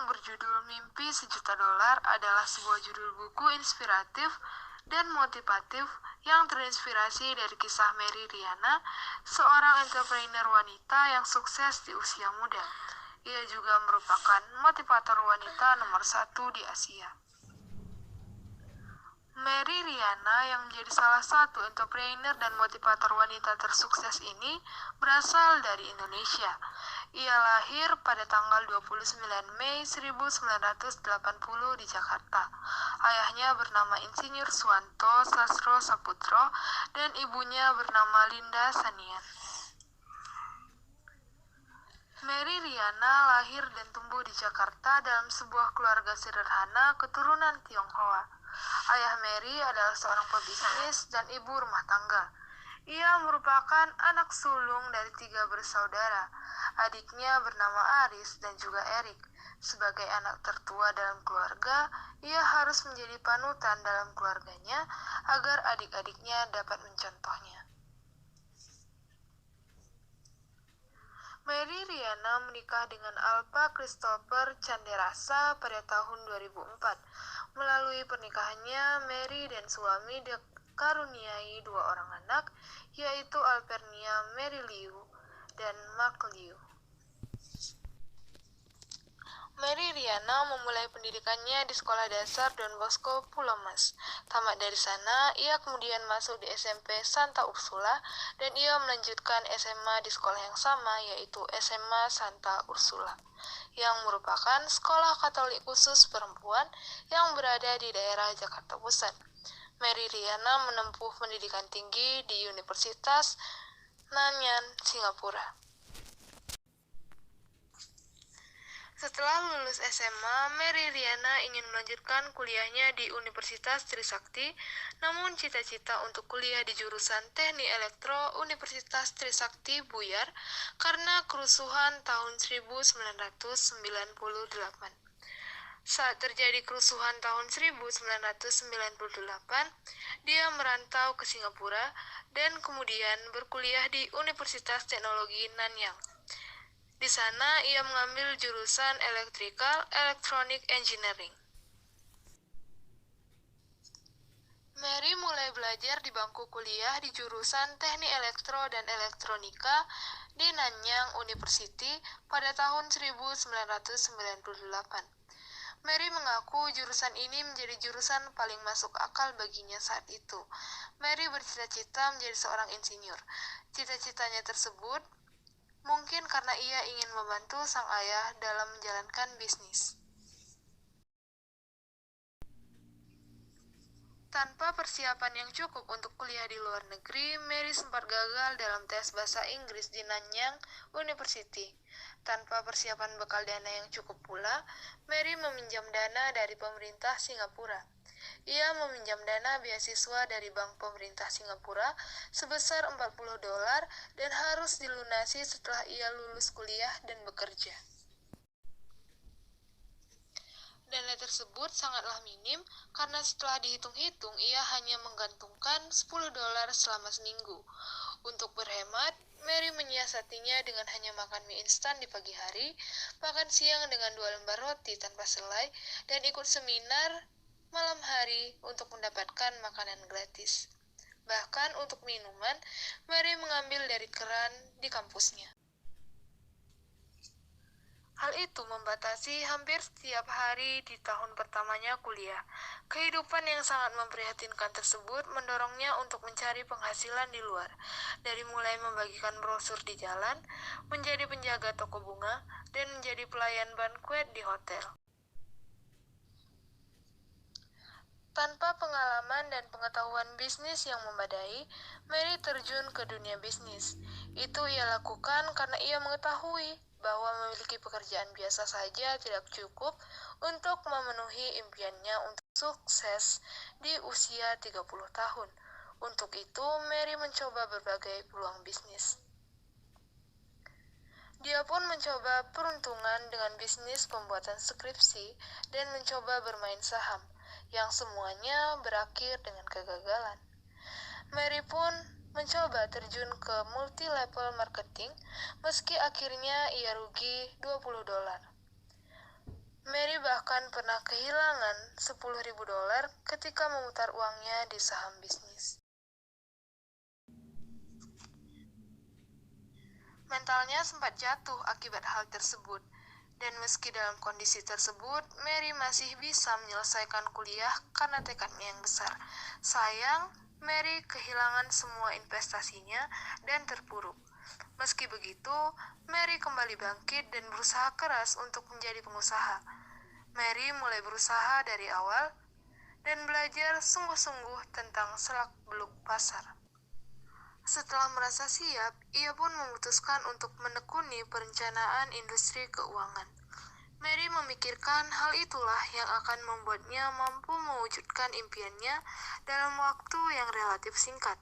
berjudul Mimpi Sejuta Dolar adalah sebuah judul buku inspiratif dan motivatif yang terinspirasi dari kisah Mary Riana, seorang entrepreneur wanita yang sukses di usia muda. Ia juga merupakan motivator wanita nomor 1 di Asia. Mary Riana yang menjadi salah satu entrepreneur dan motivator wanita tersukses ini berasal dari Indonesia. Ia lahir pada tanggal 29 Mei 1980 di Jakarta. Ayahnya bernama Insinyur Suwanto Sastro Saputro dan ibunya bernama Linda Sanian. Mary Riana lahir dan tumbuh di Jakarta dalam sebuah keluarga sederhana keturunan Tionghoa. Ayah Mary adalah seorang pebisnis dan ibu rumah tangga. Ia merupakan anak sulung dari 3 bersaudara. Adiknya bernama Aris dan juga Erik. Sebagai anak tertua dalam keluarga, ia harus menjadi panutan dalam keluarganya agar adik-adiknya dapat mencontohnya. Mary Riana menikah dengan Alpa Christopher Canderasa pada tahun 2004. Melalui pernikahannya, Mary dan suami dikaruniai 2 orang anak, yaitu Alpernia Mary Liu dan Mark Liu. Mary Riana memulai pendidikannya di Sekolah Dasar Don Bosco Pulau Mas. Tamat dari sana, ia kemudian masuk di SMP Santa Ursula dan ia melanjutkan SMA di sekolah yang sama, yaitu SMA Santa Ursula, yang merupakan sekolah Katolik khusus perempuan yang berada di daerah Jakarta Pusat. Mary Riana menempuh pendidikan tinggi di Universitas Nanyang, Singapura. Setelah lulus SMA, Mary Riana ingin melanjutkan kuliahnya di Universitas Trisakti, namun cita-cita untuk kuliah di jurusan Teknik Elektro Universitas Trisakti buyar karena kerusuhan tahun 1998. Saat terjadi kerusuhan tahun 1998, dia merantau ke Singapura dan kemudian berkuliah di Universitas Teknologi Nanyang. Di sana, ia mengambil jurusan Electrical Electronic Engineering. Mary mulai belajar di bangku kuliah di jurusan Teknik Elektro dan Elektronika di Nanyang University pada tahun 1998. Mary mengaku jurusan ini menjadi jurusan paling masuk akal baginya saat itu. Mary bercita-cita menjadi seorang insinyur. Cita-citanya tersebut mungkin karena ia ingin membantu sang ayah dalam menjalankan bisnis. Tanpa persiapan yang cukup untuk kuliah di luar negeri, Mary sempat gagal dalam tes bahasa Inggris di Nanyang University. Tanpa persiapan bekal dana yang cukup pula, Mary meminjam dana dari pemerintah Singapura. Ia meminjam dana beasiswa dari bank pemerintah Singapura sebesar $40 dan harus dilunasi setelah ia lulus kuliah dan bekerja. Dana tersebut sangatlah minim karena setelah dihitung-hitung ia hanya menggantungkan $10 selama seminggu. Untuk berhemat, Mary menyiasatinya dengan hanya makan mie instan di pagi hari, makan siang dengan 2 lembar roti tanpa selai, dan ikut seminar malam hari untuk mendapatkan makanan gratis. Bahkan untuk minuman, Mary mengambil dari keran di kampusnya. Hal itu membatasi hampir setiap hari di tahun pertamanya kuliah. Kehidupan yang sangat memprihatinkan tersebut mendorongnya untuk mencari penghasilan di luar, dari mulai membagikan brosur di jalan, menjadi penjaga toko bunga, dan menjadi pelayan banquet di hotel. Tanpa pengalaman dan pengetahuan bisnis yang memadai, Mary terjun ke dunia bisnis. Itu ia lakukan karena ia mengetahui bahwa memiliki pekerjaan biasa saja tidak cukup untuk memenuhi impiannya untuk sukses di usia 30 tahun. Untuk itu, Mary mencoba berbagai peluang bisnis. Dia pun mencoba peruntungan dengan bisnis pembuatan skripsi dan mencoba bermain saham, yang semuanya berakhir dengan kegagalan. Mary pun mencoba terjun ke multi-level marketing, meski akhirnya ia rugi $20. Mary bahkan pernah kehilangan $10.000 ketika memutar uangnya di saham bisnis. Mentalnya sempat jatuh akibat hal tersebut, dan meski dalam kondisi tersebut, Mary masih bisa menyelesaikan kuliah karena tekadnya yang besar. Sayang, Mary kehilangan semua investasinya dan terpuruk. Meski begitu, Mary kembali bangkit dan berusaha keras untuk menjadi pengusaha. Mary mulai berusaha dari awal dan belajar sungguh-sungguh tentang selak-beluk pasar. Setelah merasa siap, ia pun memutuskan untuk menekuni perencanaan industri keuangan. Mary memikirkan hal itulah yang akan membuatnya mampu mewujudkan impiannya dalam waktu yang relatif singkat.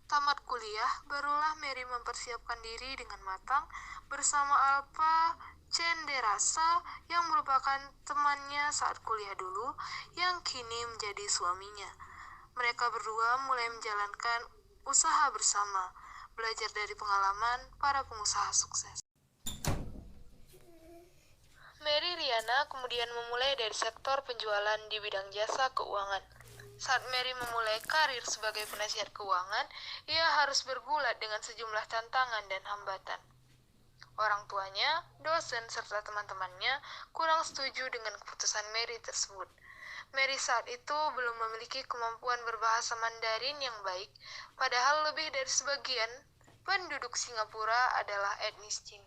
Tamat kuliah, barulah Mary mempersiapkan diri dengan matang bersama Alpa Cenderasa yang merupakan temannya saat kuliah dulu yang kini menjadi suaminya. Mereka berdua mulai menjalankan usaha bersama, belajar dari pengalaman para pengusaha sukses. Mary Riana kemudian memulai dari sektor penjualan di bidang jasa keuangan. Saat Mary memulai karir sebagai penasihat keuangan, ia harus bergulat dengan sejumlah tantangan dan hambatan. Orang tuanya, dosen, serta teman-temannya kurang setuju dengan keputusan Mary tersebut. Mary saat itu belum memiliki kemampuan berbahasa Mandarin yang baik, padahal lebih dari sebagian penduduk Singapura adalah etnis Cina.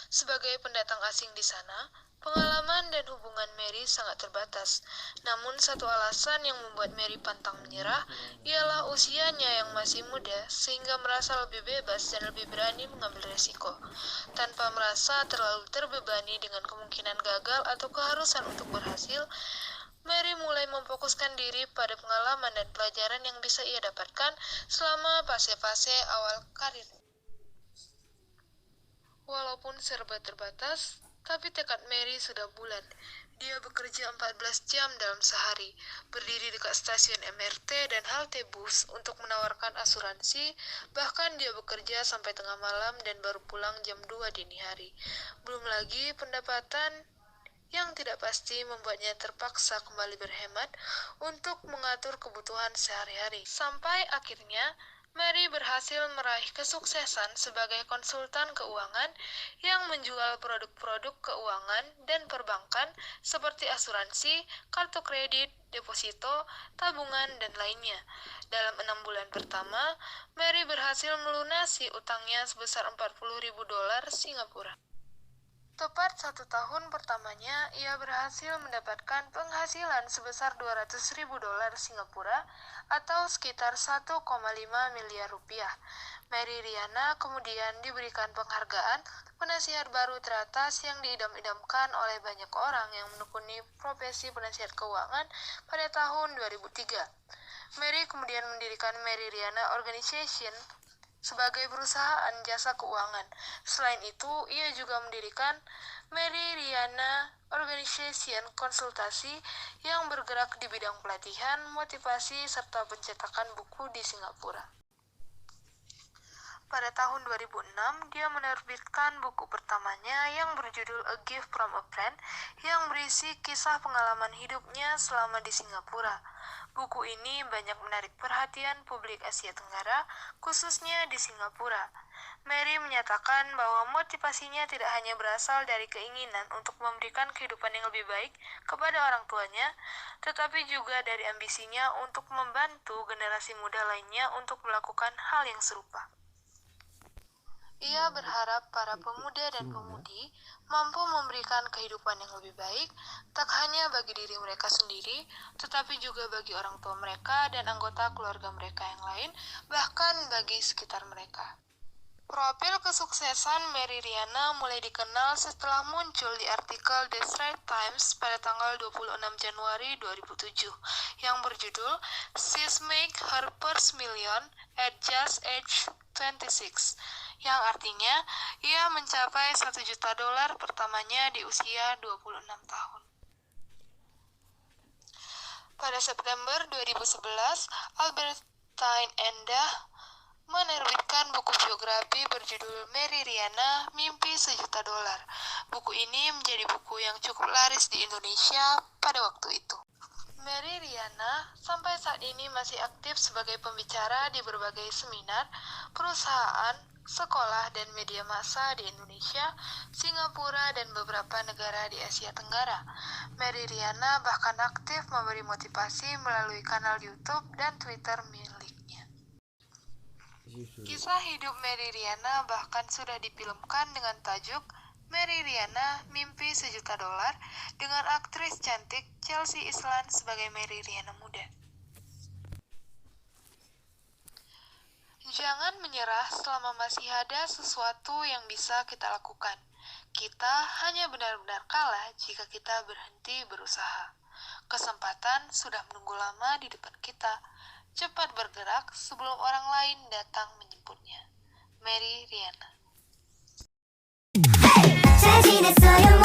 Sebagai pendatang asing di sana, pengalaman dan hubungan Mary sangat terbatas. Namun satu alasan yang membuat Mary pantang menyerah ialah usianya yang masih muda sehingga merasa lebih bebas dan lebih berani mengambil resiko. Tanpa merasa terlalu terbebani dengan kemungkinan gagal atau keharusan untuk berhasil, Mary mulai memfokuskan diri pada pengalaman dan pelajaran yang bisa ia dapatkan selama fase-fase awal karir. Walaupun serba terbatas, tapi tekad Mary sudah bulat. Dia bekerja 14 jam dalam sehari, berdiri dekat stasiun MRT dan halte bus untuk menawarkan asuransi, bahkan dia bekerja sampai tengah malam dan baru pulang jam 2 dini hari. Belum lagi pendapatan yang tidak pasti membuatnya terpaksa kembali berhemat untuk mengatur kebutuhan sehari-hari. Sampai akhirnya, Mary berhasil meraih kesuksesan sebagai konsultan keuangan yang menjual produk-produk keuangan dan perbankan seperti asuransi, kartu kredit, deposito, tabungan, dan lainnya. Dalam 6 bulan pertama, Mary berhasil melunasi utangnya sebesar $40.000 Singapura. Tepat 1 tahun pertamanya, ia berhasil mendapatkan penghasilan sebesar $200.000 Singapura atau sekitar 1,5 miliar rupiah. Mary Riana kemudian diberikan penghargaan penasihat baru teratas yang diidam-idamkan oleh banyak orang yang menekuni profesi penasihat keuangan pada tahun 2003. Mary kemudian mendirikan Mary Riana Organization sebagai perusahaan jasa keuangan. Selain itu, ia juga mendirikan Mary Riana Organization Konsultasi yang bergerak di bidang pelatihan, motivasi, serta pencetakan buku di Singapura. Pada tahun 2006, dia menerbitkan buku pertamanya yang berjudul A Gift from a Friend yang berisi kisah pengalaman hidupnya selama di Singapura. Buku ini banyak menarik perhatian publik Asia Tenggara, khususnya di Singapura. Mary menyatakan bahwa motivasinya tidak hanya berasal dari keinginan untuk memberikan kehidupan yang lebih baik kepada orang tuanya, tetapi juga dari ambisinya untuk membantu generasi muda lainnya untuk melakukan hal yang serupa. Ia berharap para pemuda dan pemudi mampu memberikan kehidupan yang lebih baik, tak hanya bagi diri mereka sendiri, tetapi juga bagi orang tua mereka dan anggota keluarga mereka yang lain, bahkan bagi sekitar mereka. Profil kesuksesan Mary Riana mulai dikenal setelah muncul di artikel The Straits Times pada tanggal 26 Januari 2007 yang berjudul She's Make Her First Million at Just Age 26, yang artinya ia mencapai $1 juta pertamanya di usia 26 tahun. Pada September 2011, Albertine Endah menerbitkan buku biografi berjudul Mary Riana, Mimpi Sejuta Dolar. Buku ini menjadi buku yang cukup laris di Indonesia pada waktu itu. Mary Riana sampai saat ini masih aktif sebagai pembicara di berbagai seminar, perusahaan, sekolah, dan media massa di Indonesia, Singapura, dan beberapa negara di Asia Tenggara. Mary Riana bahkan aktif memberi motivasi melalui kanal YouTube dan Twitter miliknya. Kisah hidup Mary Riana bahkan sudah difilmkan dengan tajuk Mary Riana, Mimpi Sejuta Dolar, dengan aktris cantik Chelsea Islan sebagai Mary Riana muda. Jangan menyerah selama masih ada sesuatu yang bisa kita lakukan. Kita hanya benar-benar kalah jika kita berhenti berusaha. Kesempatan sudah menunggu lama di depan kita. Cepat bergerak sebelum orang lain datang menjemputnya. Mary Riana. 잘 지냈어요?